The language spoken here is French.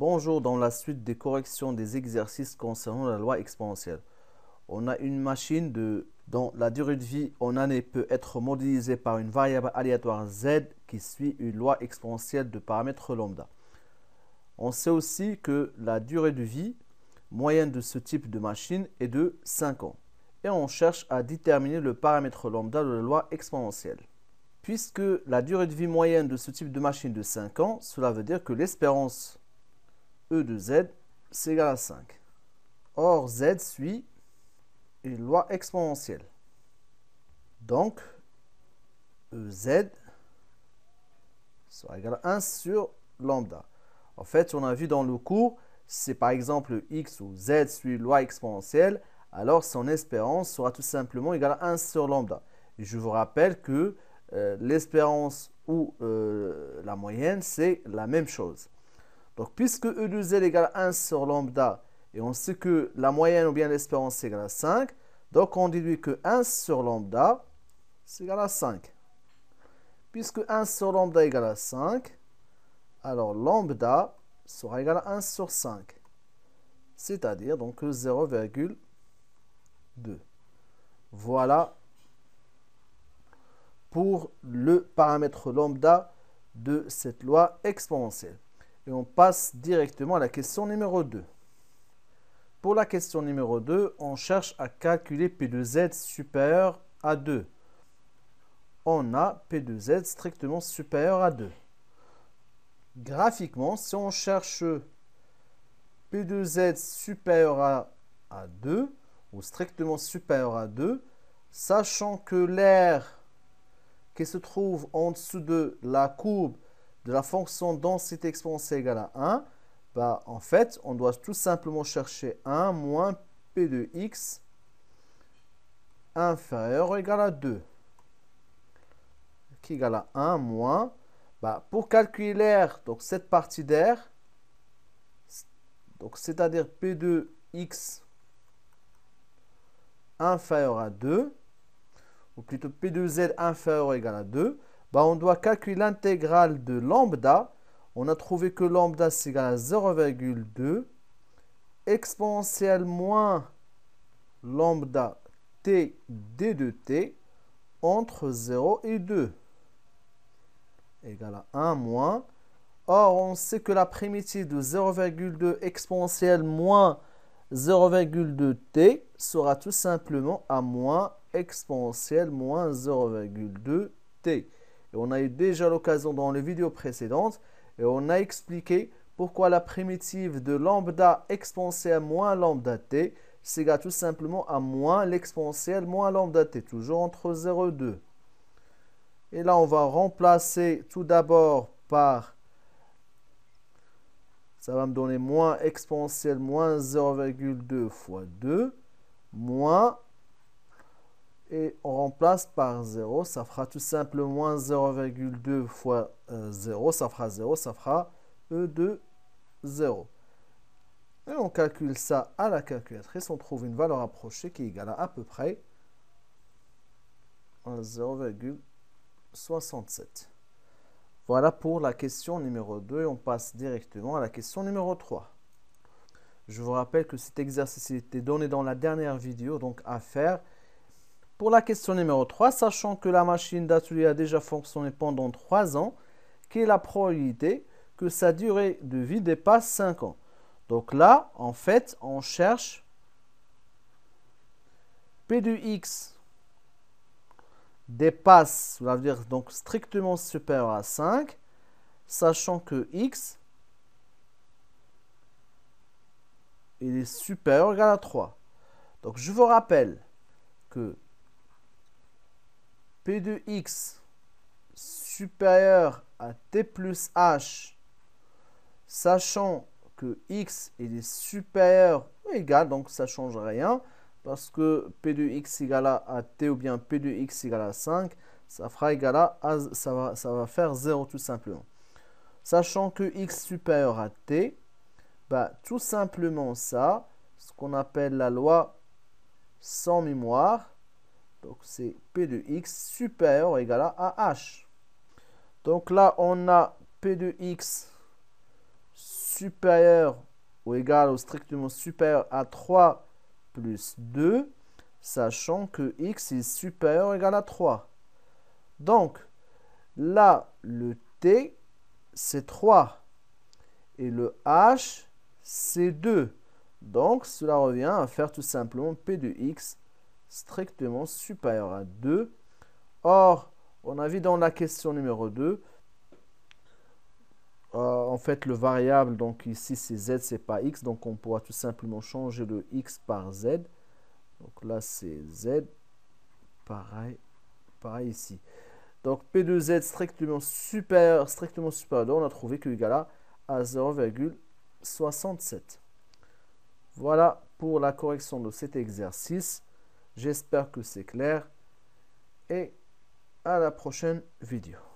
Bonjour, dans la suite des corrections des exercices concernant la loi exponentielle. On a une machine dont la durée de vie en année peut être modélisée par une variable aléatoire z qui suit une loi exponentielle de paramètres lambda. On sait aussi que la durée de vie moyenne de ce type de machine est de 5 ans. Et on cherche à déterminer le paramètre lambda de la loi exponentielle. Puisque la durée de vie moyenne de ce type de machine est de 5 ans, cela veut dire que l'espérance E de z, c'est égal à 5. Or, z suit une loi exponentielle. Donc, EZ sera égal à 1 sur lambda. En fait, on a vu dans le cours, c'est par exemple x ou z suit une loi exponentielle, alors son espérance sera tout simplement égale à 1 sur lambda. Et je vous rappelle que l'espérance ou la moyenne, c'est la même chose. Donc, puisque E de z égale à 1 sur lambda, et on sait que la moyenne ou bien l'espérance est égale à 5, donc on déduit que 1 sur lambda, c'est égal à 5. Puisque 1 sur lambda égale à 5, alors lambda sera égal à 1 sur 5. C'est-à-dire donc 0,2. Voilà pour le paramètre lambda de cette loi exponentielle. Et on passe directement à la question numéro 2. Pour la question numéro 2, on cherche à calculer P de z supérieur à 2. On a P de z strictement supérieur à 2. Graphiquement, si on cherche P de z supérieur à 2, ou strictement supérieur à 2, sachant que l'air qui se trouve en dessous de la courbe de la fonction densité exponentielle égale à 1, bah, en fait, on doit tout simplement chercher 1 moins P de x inférieur ou égal à 2. Qui est égal à 1 moins, bah, pour calculer l'air, donc cette partie d'air, donc c'est-à-dire P de x inférieur à 2, ou plutôt P de z inférieur ou égal à 2, bah, on doit calculer l'intégrale de lambda. On a trouvé que lambda c'est égal à 0,2 exponentielle moins lambda t d de t entre 0 et 2 égale à 1 moins. Or, on sait que la primitive de 0,2 exponentielle moins 0,2 t sera tout simplement à moins exponentielle moins 0,2 t. Et on a eu déjà l'occasion dans les vidéos précédentes et on a expliqué pourquoi la primitive de lambda exponentielle moins lambda t c'est égal tout simplement à moins l'exponentielle moins lambda t, toujours entre 0 et 2. Et là, on va remplacer tout d'abord par, ça va me donner moins exponentielle moins 0,2 fois 2, moins, et on remplace par 0, ça fera tout simplement moins 0,2 fois 0, ça fera 0, ça fera E de 0. Et on calcule ça à la calculatrice, on trouve une valeur approchée qui est égale à peu près 0,67. Voilà pour la question numéro 2 et on passe directement à la question numéro 3. Je vous rappelle que cet exercice était donné dans la dernière vidéo, donc à faire. Pour la question numéro 3, sachant que la machine d'atelier a déjà fonctionné pendant 3 ans, quelle est la probabilité que sa durée de vie dépasse 5 ans? Donc là, en fait, on cherche P de x dépasse, cela veut dire donc strictement supérieur à 5, sachant que x il est supérieur ou égal à 3. Donc je vous rappelle que P de x supérieur à t plus h, sachant que x il est supérieur ou égal, donc ça ne change rien, parce que P de x égale à t ou bien P de x égale à 5, ça fera égal à ça va faire 0 tout simplement. Sachant que x supérieur à t, bah, tout simplement ça, ce qu'on appelle la loi sans mémoire, donc c'est P de x supérieur ou égal à h. Donc là, on a P de x supérieur ou égal ou strictement supérieur à 3 plus 2, sachant que x est supérieur ou égal à 3. Donc, là, le t, c'est 3. Et le h, c'est 2. Donc, cela revient à faire tout simplement p de x strictement supérieur à 2. Or, on a vu dans la question numéro 2, en fait, le variable, donc ici, c'est z, c'est pas x. Donc, on pourra tout simplement changer le x par z. Donc là, c'est z. Pareil ici. Donc, P de z strictement supérieur, on a trouvé que égal à 0,67. Voilà pour la correction de cet exercice. J'espère que c'est clair. Et à la prochaine vidéo.